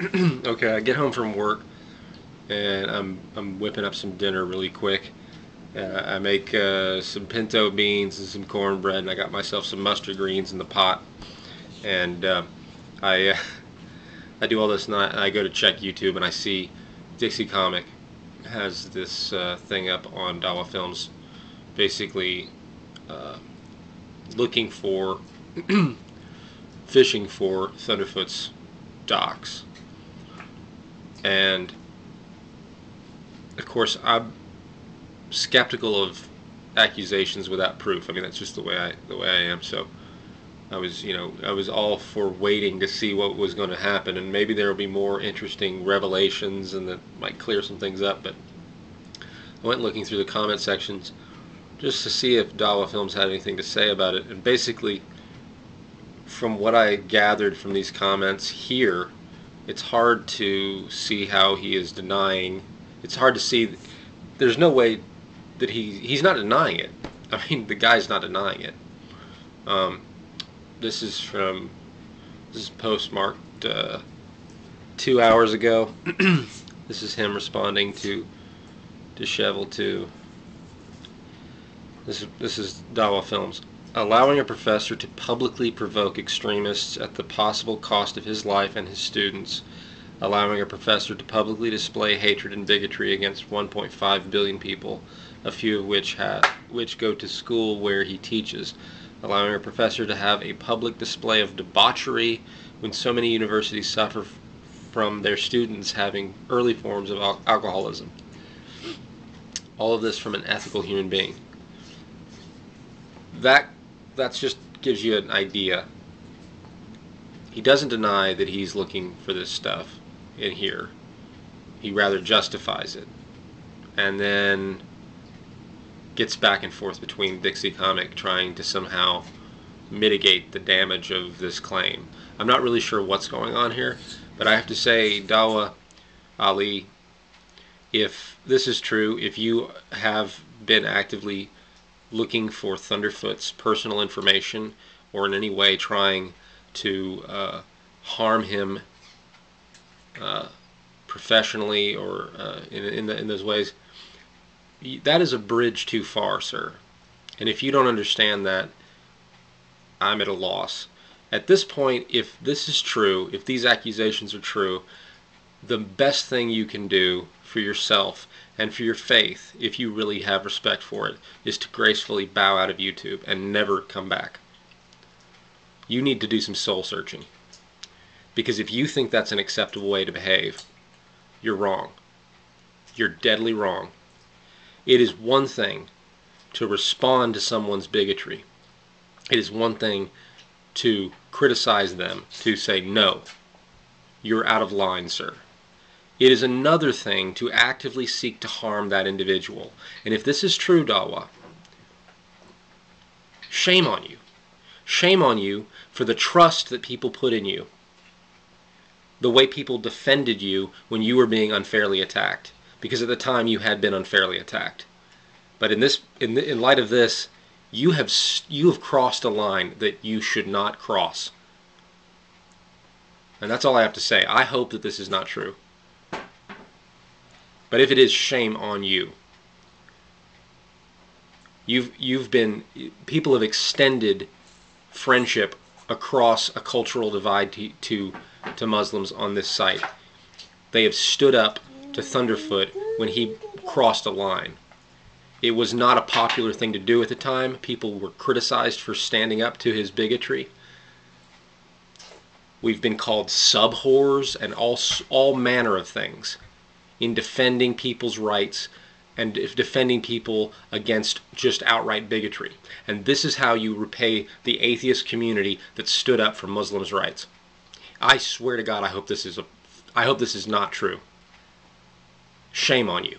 Okay, I get home from work and I'm whipping up some dinner really quick. I make some pinto beans and some cornbread, and I got myself some mustard greens in the pot. And I I do all this, and I go to check YouTube, and I see Dixiecomic has this thing up on DawahFilms, basically uh, looking for fishing for Thunderfoot's docks. And of course, I'm skeptical of accusations without proof. I mean, that's just the way I am. So I was all for waiting to see what was going to happen, and maybe there will be more interesting revelations, and that might clear some things up. But I went looking through the comment sections just to see if DawahFilms had anything to say about it, and basically, from what I gathered from these comments here, it's hard to see how he is denying. It's hard to see. There's no way that he's not denying it. I mean, the guy's not denying it. Um, this is postmarked 2 hours ago. This is him responding to Disheveled 2. This is DawahFilms. Allowing a professor to publicly provoke extremists at the possible cost of his life and his students. Allowing a professor to publicly display hatred and bigotry against 1.5 billion people, a few of which go to school where he teaches. Allowing a professor to have a public display of debauchery when so many universities suffer from their students having early forms of alcoholism. All of this from an ethical human being. That just gives you an idea. He doesn't deny that he's looking for this stuff in here. He rather justifies it, and then gets back and forth between Dixiecomic trying to somehow mitigate the damage of this claim. I'm not really sure what's going on here, but I have to say, Dawah Ali, if this is true, if you have been actively looking for Thunderfoot's personal information, or in any way trying to harm him professionally, or in those ways, that is a bridge too far, sir. And if you don't understand that, I'm at a loss. At this point, if this is true, if these accusations are true, the best thing you can do for yourself and for your faith, if you really have respect for it, is to gracefully bow out of YouTube and never come back. You need to do some soul searching. Because if you think that's an acceptable way to behave, you're wrong. You're deadly wrong. It is one thing to respond to someone's bigotry. It is one thing to criticize them, to say, no, you're out of line, sir. It is another thing to actively seek to harm that individual. And if this is true, Dawah, shame on you. Shame on you for the trust that people put in you. The way people defended you when you were being unfairly attacked. Because at the time you had been unfairly attacked. But in light of this, you have crossed a line that you should not cross. And that's all I have to say. I hope that this is not true. But if it is, shame on you. People have extended friendship across a cultural divide to Muslims on this site. They have stood up to Thunderfoot when he crossed a line. It was not a popular thing to do at the time. People were criticized for standing up to his bigotry. We've been called sub-whores and all manner of things in defending people's rights and defending people against just outright bigotry. And this is how you repay the atheist community that stood up for Muslims' rights. I swear to God, I hope this is not true. Shame on you.